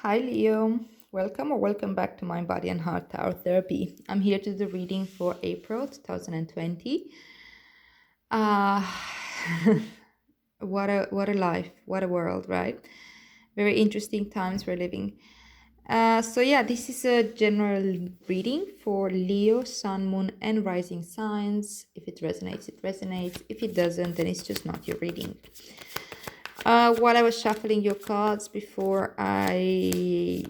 Hi Leo, welcome or welcome back to Mind, Body and Heart Tower Therapy. I'm here to do the reading for April 2020. Uh, what a life, what a world, right? Very interesting times we're living. This is a general reading for Leo, Sun, Moon, and Rising signs. If it resonates, it resonates. If it doesn't, then it's just not your reading. While I was shuffling your cards before, I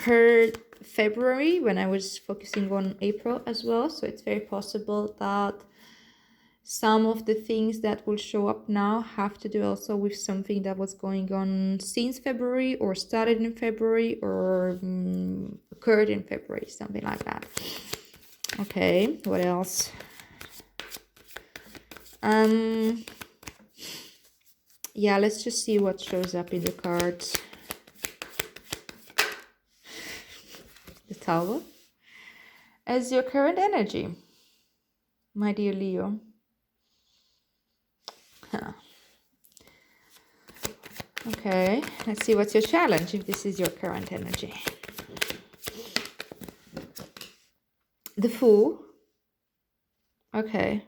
heard February when I was focusing on April as well. So it's very possible that some of the things that will show up now have to do also with something that was going on since February or started in February or occurred in February, something like that. Okay, what else? Yeah, let's just see what shows up in the cards. The Tower as your current energy, my dear Leo. Okay, let's see what's your challenge if this is your current energy. The Fool. Okay,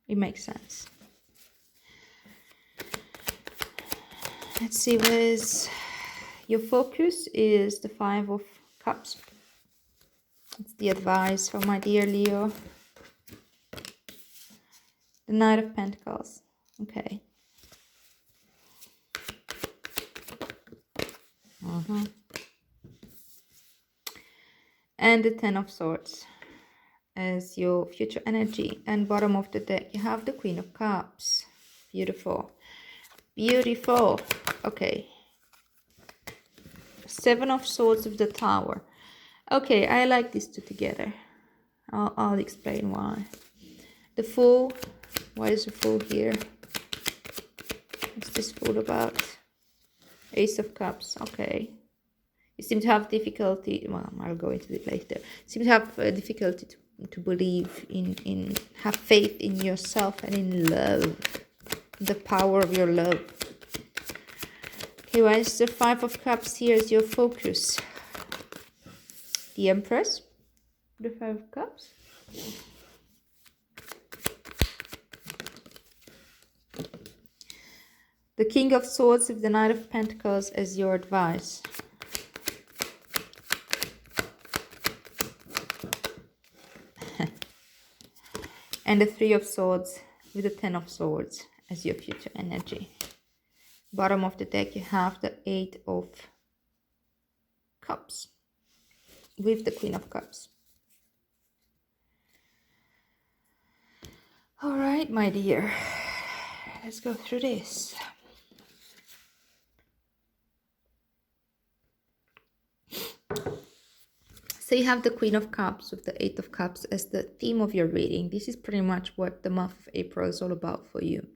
it makes sense. Let's see what is your focus is the Five of Cups. It's the advice for my dear Leo. The Knight of Pentacles. Okay. And the Ten of Swords as your future energy. And bottom of the deck, you have the Queen of Cups. Beautiful. Beautiful. Okay. Seven of Swords with the Tower. Okay, I like these two together. I'll explain why. The Fool. Why is the Fool here? What's this Fool about? Ace of Cups. Okay. You seem to have difficulty. Well, I'll go into it later. You seem to have difficulty to believe in have faith in yourself and in love. The power of your love. Okay, why is the Five of Cups here as your focus? The Empress. The Five of Cups. The King of Swords with the Knight of Pentacles as your advice. And the Three of Swords with the Ten of Swords as your future energy. Bottom of the deck, you have the Eight of Cups with the Queen of Cups. All right, my dear, let's go through this. So you have the Queen of Cups with the Eight of Cups as the theme of your reading. This is pretty much what the month of April is all about for you.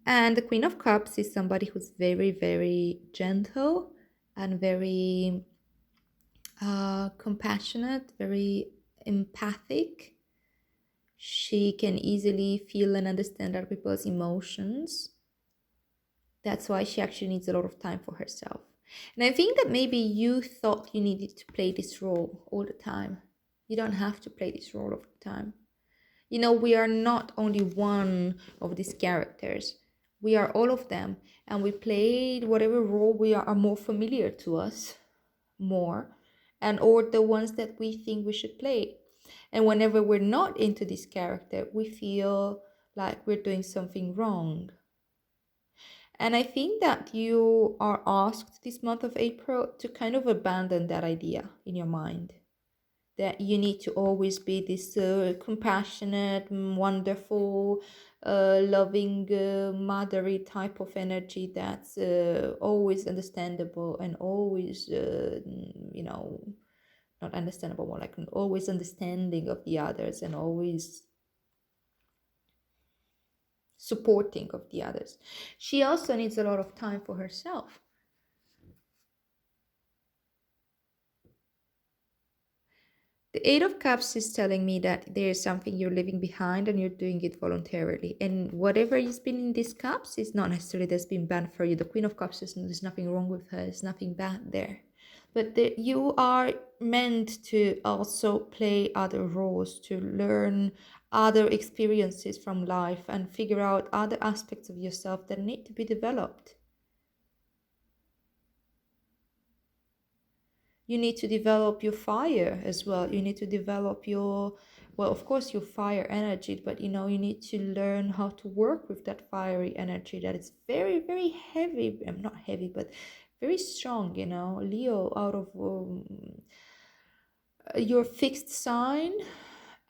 And the Queen of Cups is somebody who's very, very gentle and very compassionate, very empathic. She can easily feel and understand other people's emotions. That's why she actually needs a lot of time for herself. And I think that maybe you thought you needed to play this role all the time. You don't have to play this role all the time. You know, we are not only one of these characters. We are all of them. And we play whatever role we are more familiar to us more. And or the ones that we think we should play. And whenever we're not into this character, we feel like we're doing something wrong. And I think that you are asked this month of April to kind of abandon that idea in your mind. That you need to always be this compassionate, wonderful, loving, mothery type of energy that's always understandable and always, not understandable, more like always understanding of the others and always supporting of the others. She also needs a lot of time for herself. The Eight of Cups is telling me that there is something you're leaving behind and you're doing it voluntarily. And whatever has been in these cups is not necessarily that's been bad for you. The Queen of Cups is there's nothing wrong with her. There's nothing bad there. But you are meant to also play other roles, to learn other experiences from life and figure out other aspects of yourself that need to be developed. You need to develop your fire as well. You need to develop your, well, of course, your fire energy, but you need to learn how to work with that fiery energy that is very, very heavy. Not heavy, but very strong. Leo, out of your fixed sign,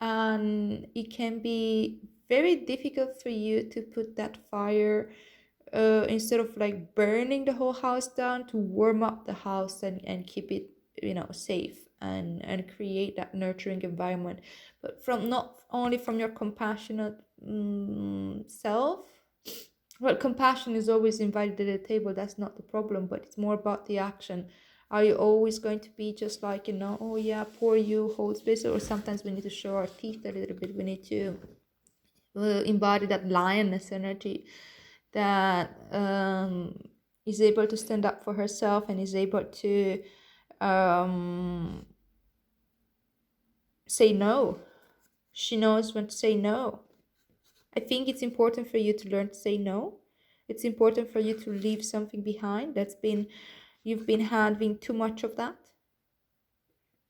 and it can be very difficult for you to put that fire, instead of like burning the whole house down, to warm up the house and keep it safe and create that nurturing environment, but from not only from your compassionate self. Well, compassion is always invited at the table, that's not the problem, but it's more about the action. Are you always going to be just like, oh yeah, poor you, hold space? Or sometimes we need to show our teeth a little bit. We need to embody that lioness energy that is able to stand up for herself and is able to say no. She knows when to say no. I think it's important for you to learn to say no. It's important for you to leave something behind you've been having too much of that,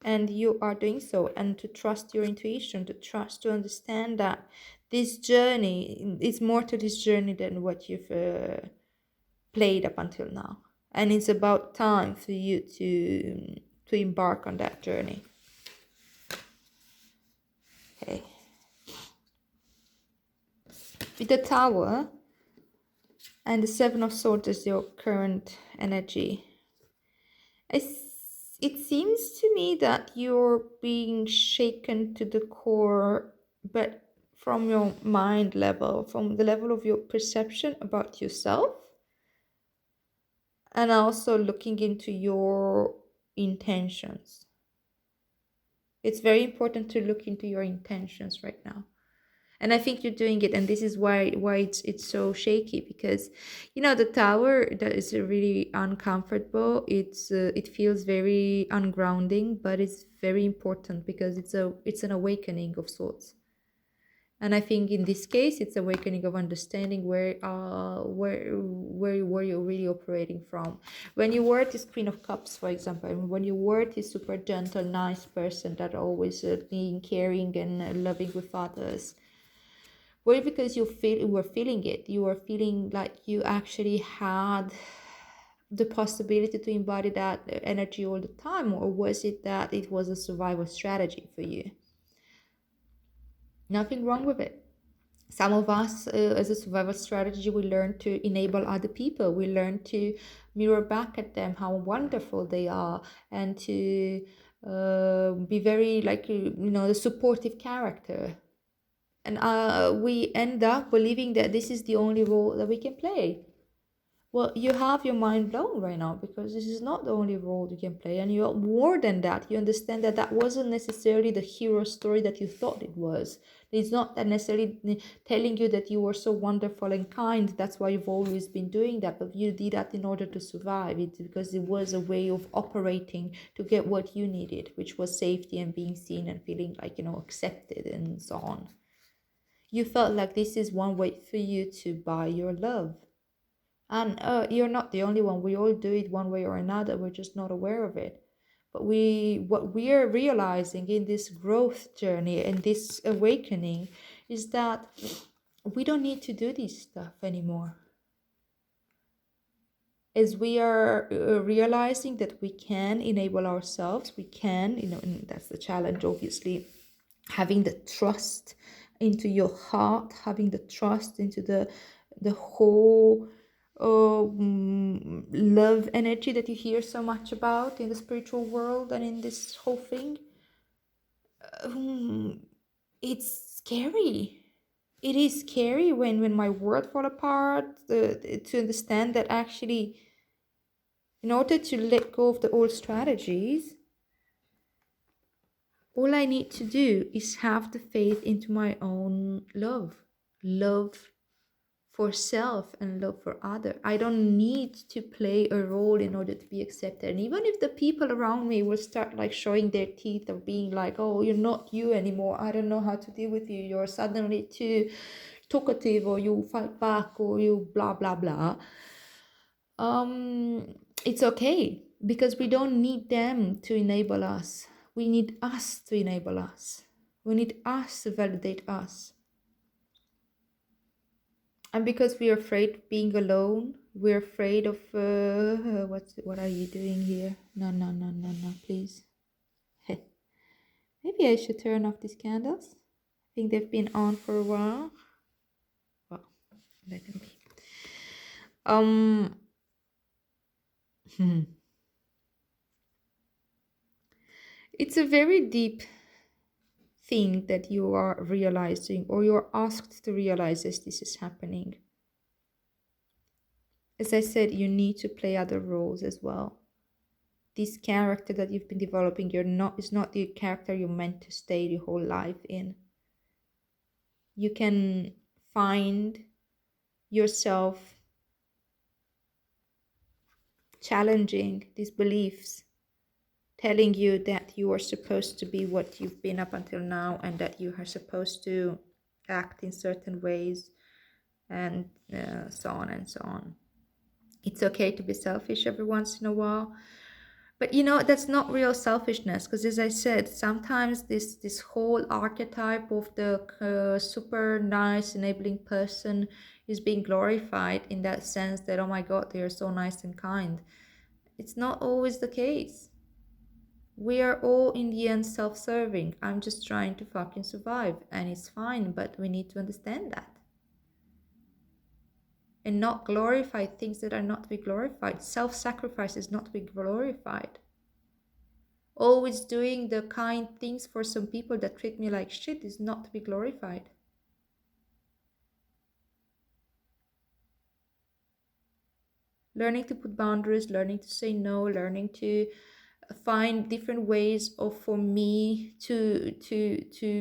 and you are doing so, and to trust your intuition, to understand that this journey is more to this journey than what you've played up until now, and it's about time for you to embark on that journey. Okay. With the Tower and the Seven of Swords is your current energy, it seems to me that you're being shaken to the core, but from your mind level, from the level of your perception about yourself, and also looking into your intentions. It's very important to look into your intentions right now. And I think you're doing it, and this is why it's so shaky, because the Tower, that is really uncomfortable. It feels very ungrounding, but it's very important because it's an awakening of sorts. And I think in this case, it's awakening of understanding where you're really operating from. When you were this Queen of Cups, for example, when you were this super gentle, nice person that always being caring and loving with others, were it because you were feeling it? You were feeling like you actually had the possibility to embody that energy all the time, or was it that it was a survival strategy for you? Nothing wrong with it. Some of us, as a survival strategy, we learn to enable other people. We learn to mirror back at them how wonderful they are, and to be very the supportive character. And we end up believing that this is the only role that we can play. Well, you have your mind blown right now, because this is not the only role you can play, and you're more than that. You understand that that wasn't necessarily the hero story that you thought it was. It's not that necessarily telling you that you were so wonderful and kind. That's why you've always been doing that, but you did that in order to survive. It's because it was a way of operating to get what you needed, which was safety and being seen and feeling accepted and so on. You felt like this is one way for you to buy your love. And you're not the only one. We all do it one way or another. We're just not aware of it. But what we are realizing in this growth journey and this awakening is that we don't need to do this stuff anymore. As we are realizing that we can enable ourselves, we can, and that's the challenge, obviously, having the trust into your heart, having the trust into the whole love energy that you hear so much about in the spiritual world and in this whole thing. It's scary. It is scary when my world fall apart, to understand that actually, in order to let go of the old strategies, all I need to do is have the faith into my own love for self and love for other. I don't need to play a role in order to be accepted. And even if the people around me will start like showing their teeth or being like, oh, you're not you anymore, I don't know how to deal with you, you're suddenly too talkative, or you fight back, or you blah blah blah, it's okay, because we don't need them to enable us. We need us to enable us. We need us to validate us. And because we're afraid of being alone, we're afraid of what are you doing here? No, no, no, no, no, please. Maybe I should turn off these candles. I think they've been on for a while. Well, let them be. It's a very deep thing that you are realizing, or you're asked to realize as this is happening. As I said, you need to play other roles as well. This character that you've been developing, is not the character you're meant to stay your whole life in. You can find yourself challenging these beliefs, telling you that you are supposed to be what you've been up until now, and that you are supposed to act in certain ways, and so on and so on. It's okay to be selfish every once in a while. But that's not real selfishness, because as I said, sometimes this whole archetype of the super nice, enabling person is being glorified in that sense that, oh my God, they are so nice and kind. It's not always the case. We are all in the end self-serving. I'm just trying to fucking survive, and it's fine, but we need to understand that. And not glorify things that are not to be glorified. Self-sacrifice is not to be glorified. Always doing the kind things for some people that treat me like shit is not to be glorified. Learning to put boundaries, learning to say no, learning to find different ways for me to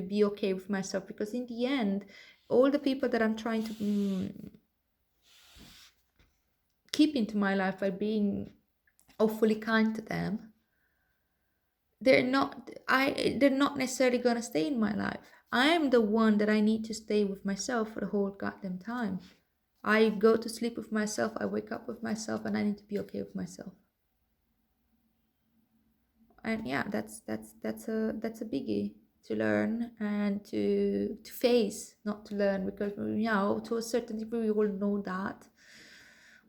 be okay with myself. Because in the end, all the people that I'm trying to keep into my life by being awfully kind to them, they're not necessarily gonna stay in my life. I am the one that I need to stay with myself for the whole goddamn time. I go to sleep with myself, I wake up with myself, and I need to be okay with myself. And yeah, that's a biggie to learn and to face, not to learn, because to a certain degree we all know that.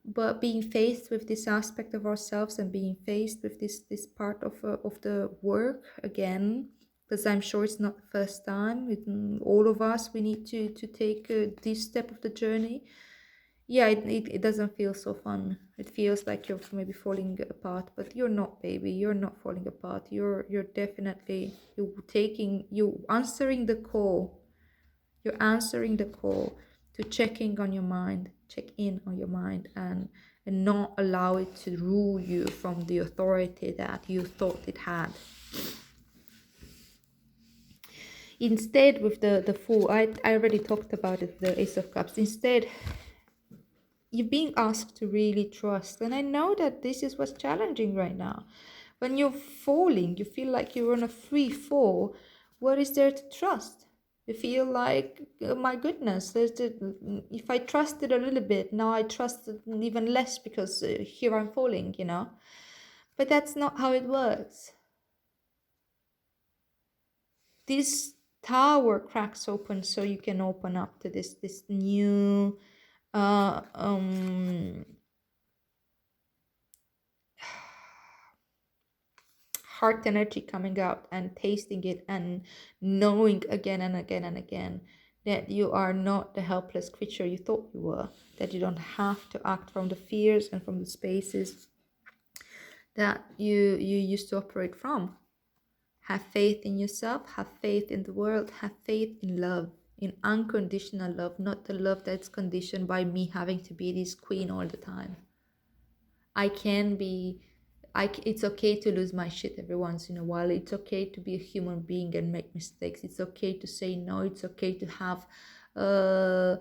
But being faced with this aspect of ourselves, and being faced with this part of the work again, because I'm sure it's not the first time with all of us, we need to take this step of the journey. Yeah, it doesn't feel so fun. It feels like you're maybe falling apart, but you're not, baby. You're not falling apart. You're definitely, you're answering the call. You're answering the call to check in on your mind, and not allow it to rule you from the authority that you thought it had. Instead, with the Fool, I already talked about it, the Ace of Cups. Instead, you're being asked to really trust. And I know that this is what's challenging right now. When you're falling, you feel like you're on a free fall. What is there to trust? You feel like, oh my goodness, if I trusted a little bit, now I trust even less, because here I'm falling, But that's not how it works. This tower cracks open so you can open up to this new heart energy coming out, and tasting it, and knowing again and again and again that you are not the helpless creature you thought you were, that you don't have to act from the fears and from the spaces that you used to operate from. Have faith in yourself, have faith in the world, have faith in love, in unconditional love, not the love that's conditioned by me having to be this queen all the time. I can be it's okay to lose my shit every once in a while. It's okay to be a human being and make mistakes. It's okay to say no. It's okay to have uh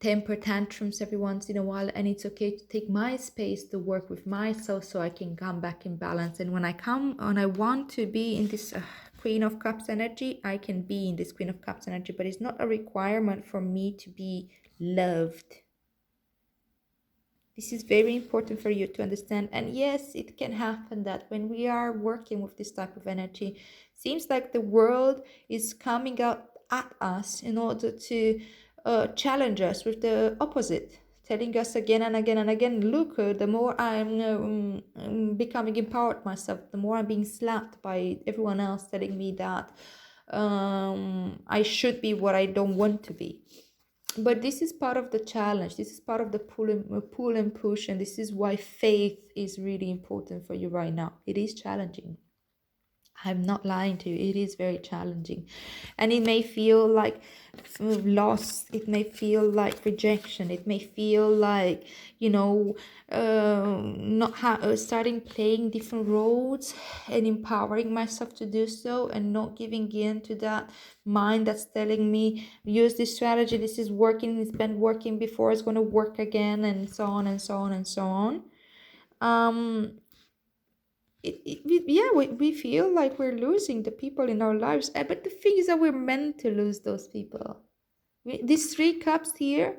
temper tantrums every once in a while, and it's okay to take my space to work with myself so I can come back in balance. And when I want to be in this Queen of Cups energy, I can be in this Queen of Cups energy, but it's not a requirement for me to be loved. This is very important for you to understand. And yes, it can happen that when we are working with this type of energy, seems like the world is coming out at us in order to challenge us with the opposite, telling us again and again and again, look, the more I'm becoming empowered myself, the more I'm being slapped by everyone else telling me that I should be what I don't want to be. But this is part of the challenge. This is part of the pull and push, and this is why faith is really important for you right now. It is challenging. I'm not lying to you. It is very challenging, and it may feel like loss. It may feel like rejection. It may feel like, not starting playing different roles and empowering myself to do so, and not giving in to that mind that's telling me, use this strategy. This is working. It's been working before. It's going to work again, and so on and so on and so on. We feel like we're losing the people in our lives, but the thing is that we're meant to lose those people. These 3 cups here,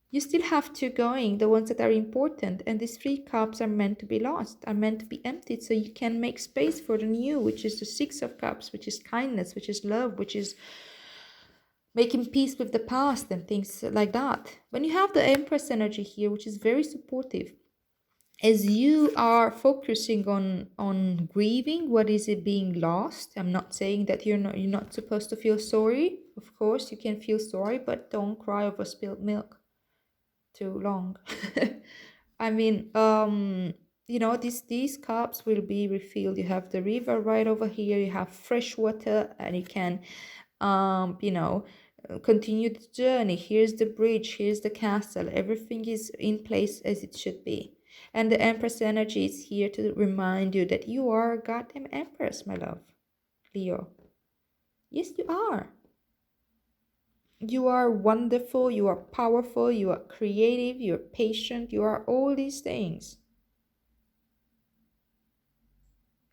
you still have 2 going, the ones that are important, and these 3 cups are meant to be lost, are meant to be emptied, so you can make space for the new, which is the 6 of cups, which is kindness, which is love, which is making peace with the past and things like that. When you have the Empress energy here, which is very supportive, as you are focusing on grieving what is it being lost. I'm not saying that you're not supposed to feel sorry. Of course you can feel sorry, but don't cry over spilled milk too long. I mean, these cups will be refilled. You have the river right over here, you have fresh water, and you can continue the journey. Here's the bridge, here's the castle, everything is in place as it should be. And the Empress energy is here to remind you that you are a goddamn Empress, my love, Leo. Yes, you are. You are wonderful, you are powerful, you are creative, you are patient, you are all these things.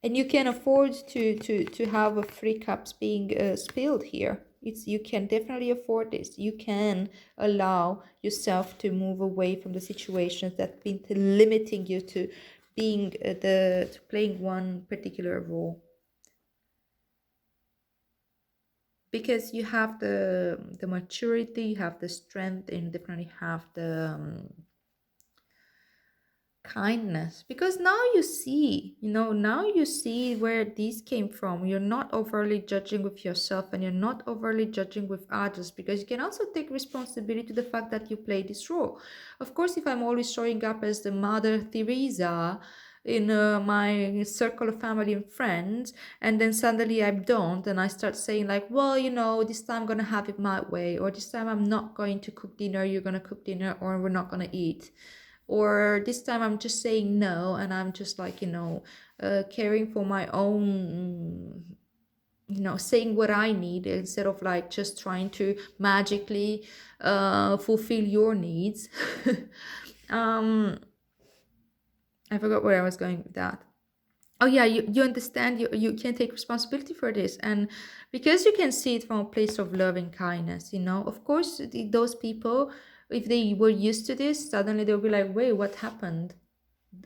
And you can afford to have a 3 cups being spilled here. You can definitely afford this. You can allow yourself to move away from the situations that been limiting you to being to playing one particular role. Because you have the maturity, you have the strength, and you definitely have the kindness, because now you see where these came from. You're not overly judging with yourself, and you're not overly judging with others, because you can also take responsibility to the fact that you play this role. Of course, if I'm always showing up as the Mother Teresa in my circle of family and friends, and then suddenly I don't, and I start saying like, well, this time I'm gonna have it my way, or this time I'm not going to cook dinner, you're gonna cook dinner, or we're not gonna eat. Or this time I'm just saying no, and I'm just like, caring for my own, saying what I need, instead of like just trying to magically fulfill your needs. I forgot where I was going with that. Oh yeah, you understand, you can take responsibility for this, and because you can see it from a place of love and kindness, of course those people, if they were used to this, suddenly they'll be like, wait, what happened?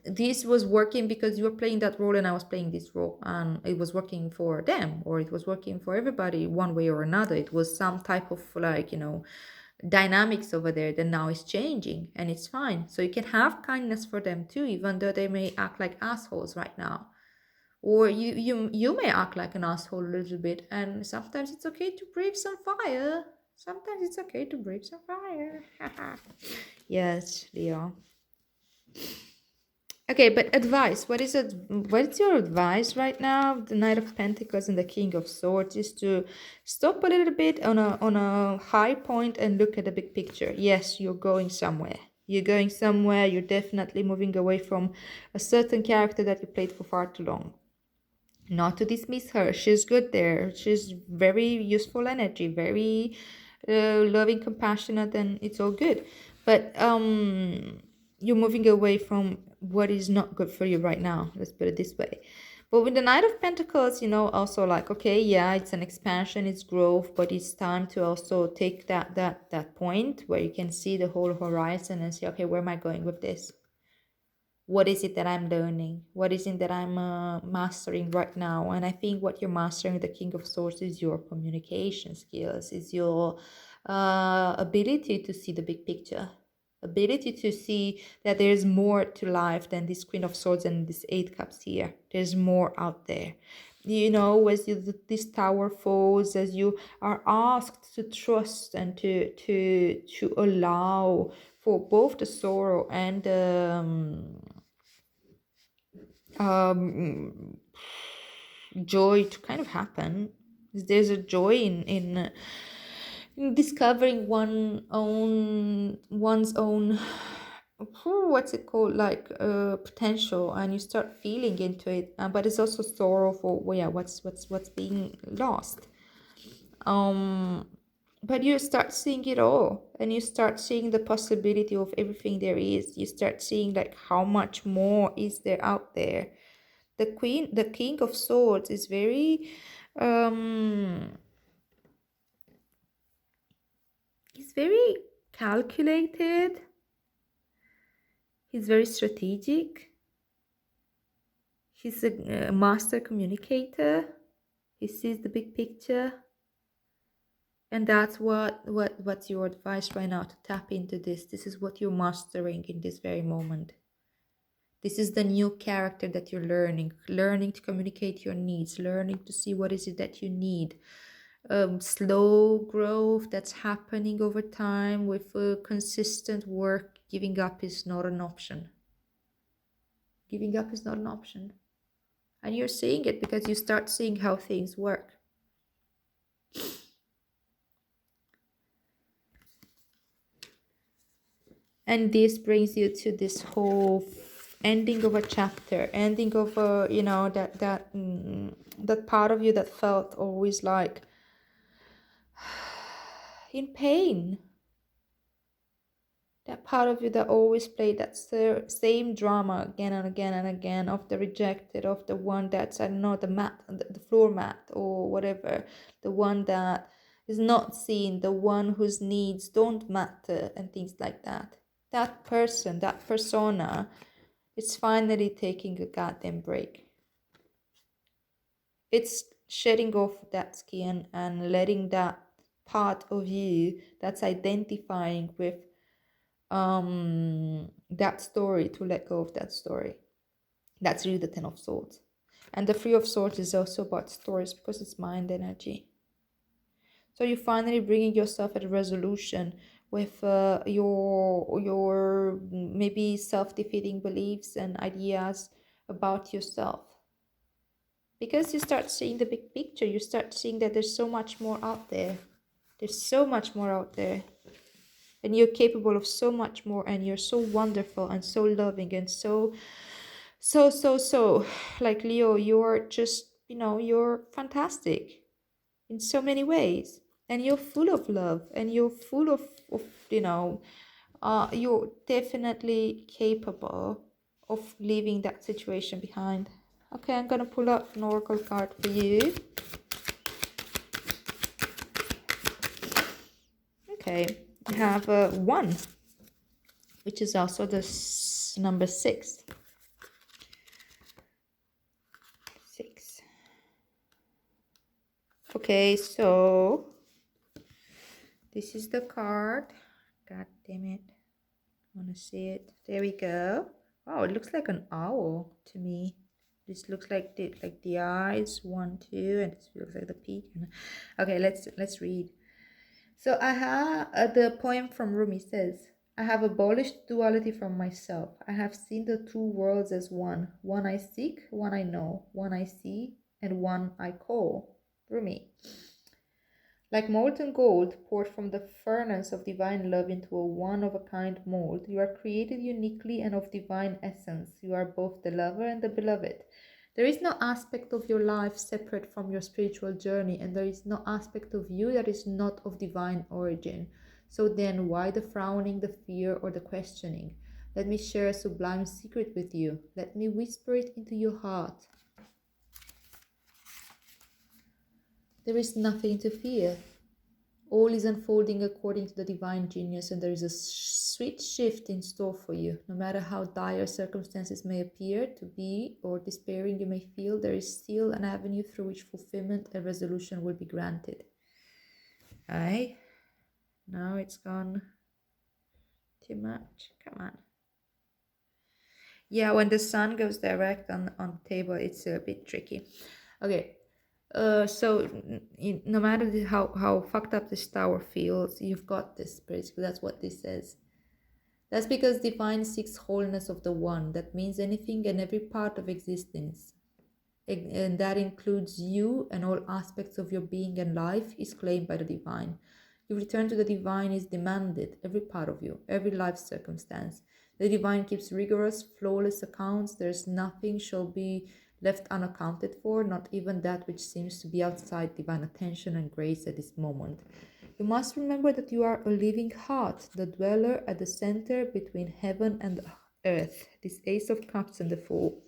This was working because you were playing that role and I was playing this role, and it was working for them, or it was working for everybody one way or another. It was some type of like, dynamics over there that now is changing, and it's fine. So you can have kindness for them too, even though they may act like assholes right now. Or you may act like an asshole a little bit, and sometimes it's okay to breathe some fire. Sometimes it's okay to breathe some fire. Yes, Leo. Okay, but advice. What is it? What's your advice right now? The Knight of Pentacles and the King of Swords is to stop a little bit on a high point and look at the big picture. Yes, you're going somewhere. You're going somewhere, you're definitely moving away from a certain character that you played for far too long. Not to dismiss her, she's good there. She's very useful energy, very loving, compassionate, and it's all good. But you're moving away from what is not good for you right now. Let's put it this way. But with the Knight of Pentacles, also like, okay, yeah, it's an expansion, it's growth, but it's time to also take that point where you can see the whole horizon and say, okay, where am I going with this? What is it that I'm learning? What is it that I'm mastering right now? And I think what you're mastering, the King of Swords, is your communication skills, is your ability to see the big picture, ability to see that there's more to life than this Queen of Swords and this Eight Cups here. There's more out there. As this tower falls, as you are asked to trust and to allow for both the sorrow and joy to kind of happen. There's a joy in discovering one's own what's it called, like potential, and you start feeling into it, but it's also sorrow for what's being lost. But you start seeing it all, and you start seeing the possibility of everything there is. You start seeing like how much more is there out there. The King of Swords is very he's very calculated, he's very strategic, he's a master communicator, he sees the big picture. And that's what's your advice right now, to tap into this. This is what you're mastering in this very moment. This is the new character that you're learning to communicate your needs, learning to see what is it that you need. Slow growth that's happening over time with consistent work. Giving up is not an option. Giving up is not an option. And you're seeing it because you start seeing how things work. And this brings you to this whole ending of a chapter, ending of that part of you that felt always like in pain. That part of you that always played that same drama again and again and again, of the rejected, of the one that's, I don't know, the floor mat or whatever, the one that is not seen, the one whose needs don't matter and things like that. That person, that persona, is finally taking a goddamn break. It's shedding off that skin and letting that part of you that's identifying with that story, to let go of that story. That's really the Ten of Swords. And the Three of Swords is also about stories, because it's mind energy. So you're finally bringing yourself at a resolution with your maybe self-defeating beliefs and ideas about yourself. Because you start seeing the big picture, you start seeing that there's so much more out there. There's so much more out there. And you're capable of so much more, and you're so wonderful and so loving and so like Leo, you're just, you're fantastic in so many ways, and you're full of love, and you're full of you're definitely capable of leaving that situation behind. Okay, I'm gonna pull out an oracle card for you. Okay, I have one, which is also the number 6. 6. Okay, so this is the card. God damn it. I want to see it. There we go. Wow, it looks like an owl to me. This looks like the eyes, 1, 2, and this looks like the peak. Okay, let's read. So I have the poem from Rumi says, I have abolished duality from myself. I have seen the two worlds as one. One I seek, one I know, one I see, and one I call. Rumi. Like molten gold poured from the furnace of divine love into a one-of-a-kind mold, you are created uniquely and of divine essence. You are both the lover and the beloved. There is no aspect of your life separate from your spiritual journey, and there is no aspect of you that is not of divine origin. So then, why the frowning, the fear, or the questioning? Let me share a sublime secret with you. Let me whisper it into your heart. There is nothing to fear. All is unfolding according to the divine genius, and there is a sweet shift in store for you. No matter how dire circumstances may appear to be or despairing you may feel, there is still an avenue through which fulfillment and resolution will be granted. Aye. Now it's gone too much. Come on. Yeah, when the sun goes direct on the table, it's a bit tricky. Okay. So no matter how fucked up this tower feels, you've got this. Basically, that's what this says. That's because divine seeks wholeness of the one. That means anything and every part of existence, and that includes you, and all aspects of your being and life is claimed by the divine. Your return to the divine is demanded, every part of you, every life circumstance. The divine keeps rigorous, flawless accounts. There's nothing shall be left unaccounted for, not even that which seems to be outside divine attention and grace at this moment. You must remember that you are a living heart, the dweller at the center between heaven and earth. This Ace of Cups and the Fool.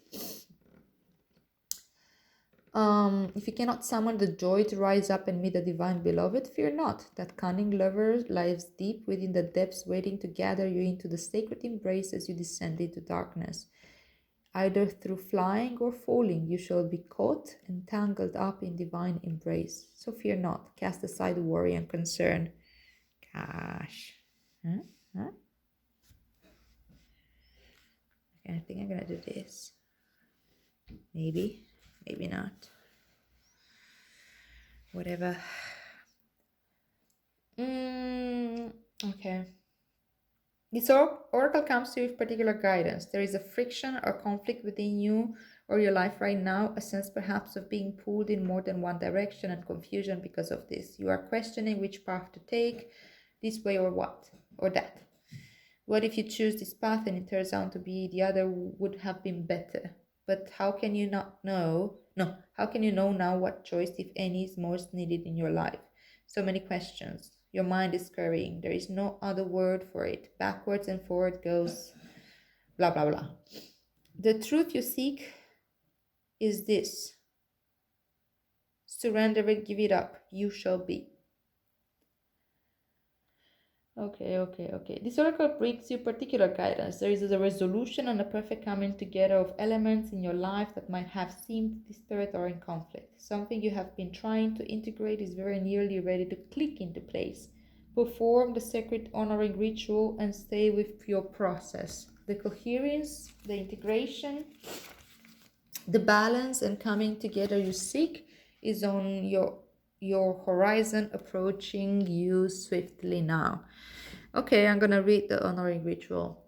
If you cannot summon the joy to rise up and meet the divine beloved, fear not. That cunning lover lies deep within the depths, waiting to gather you into the sacred embrace as you descend into darkness. Either through flying or falling, you shall be caught and tangled up in divine embrace. So fear not. Cast aside worry and concern. Gosh. Huh? Huh? Okay, I think I'm gonna do this. Maybe. Maybe not. Whatever. Okay. This oracle comes to you with particular guidance. There is a friction or conflict within you or your life right now, a sense perhaps of being pulled in more than one direction and confusion because of this. You are questioning which path to take, this way or what, or that. What if you choose this path and it turns out to be the other would have been better? But how can you not know? No, how can you know now what choice, if any, is most needed in your life? So many questions. Your mind is scurrying. There is no other word for it. Backwards and forward goes blah, blah, blah. The truth you seek is this. Surrender it, give it up. You shall be. Okay. This oracle brings you particular guidance. There is a resolution and a perfect coming together of elements in your life that might have seemed disparate or in conflict. Something you have been trying to integrate is very nearly ready to click into place. Perform the sacred honoring ritual and stay with your process. The coherence, the integration, the balance and coming together you seek is on your horizon, approaching you swiftly now. Okay, I'm gonna read the honoring ritual.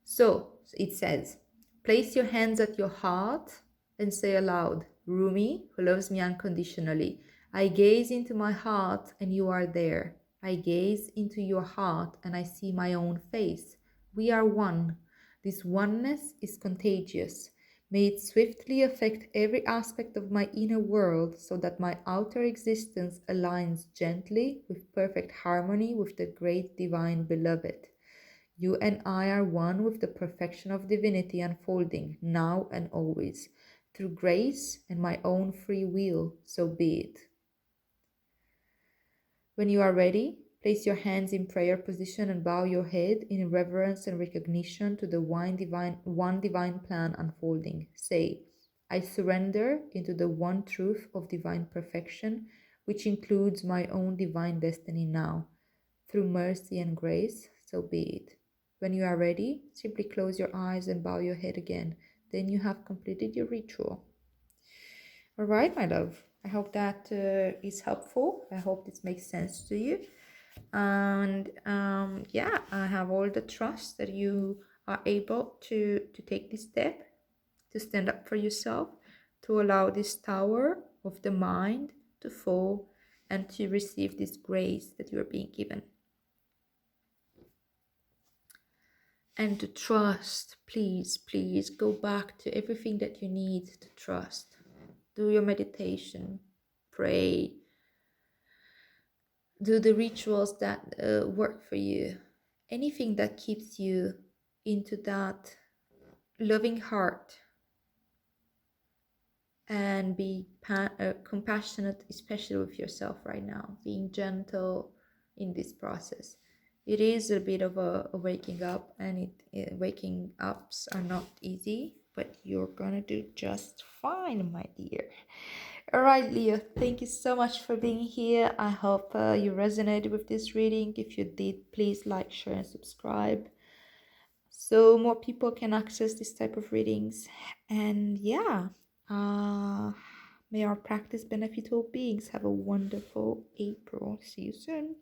So it says, place your hands at your heart and say aloud, Rumi, who loves me unconditionally, I gaze into my heart and you are there. I gaze into your heart and I see my own face. We are one. This oneness is contagious. May it swiftly affect every aspect of my inner world so that my outer existence aligns gently with perfect harmony with the great divine beloved. You and I are one with the perfection of divinity unfolding now and always, through grace and my own free will, so be it. When you are ready, place your hands in prayer position and bow your head in reverence and recognition to the one divine plan unfolding. Say, I surrender into the one truth of divine perfection, which includes my own divine destiny now. Through mercy and grace, so be it. When you are ready, simply close your eyes and bow your head again. Then you have completed your ritual. All right, my love. I hope that is helpful. I hope this makes sense to you. And yeah, I have all the trust that you are able to take this step, to stand up for yourself, to allow this tower of the mind to fall and to receive this grace that you are being given. And to trust, please go back to everything that you need to trust. Do your meditation, pray, do the rituals that work for you. Anything that keeps you into that loving heart, and be compassionate, especially with yourself right now, being gentle in this process. It is a bit of a waking up, and waking ups are not easy, but you're gonna do just fine, my dear. All right, Leo, thank you so much for being here. I hope you resonated with this reading. If you did, please like, share, and subscribe so more people can access this type of readings. And yeah, may our practice benefit all beings. Have a wonderful April. See you soon.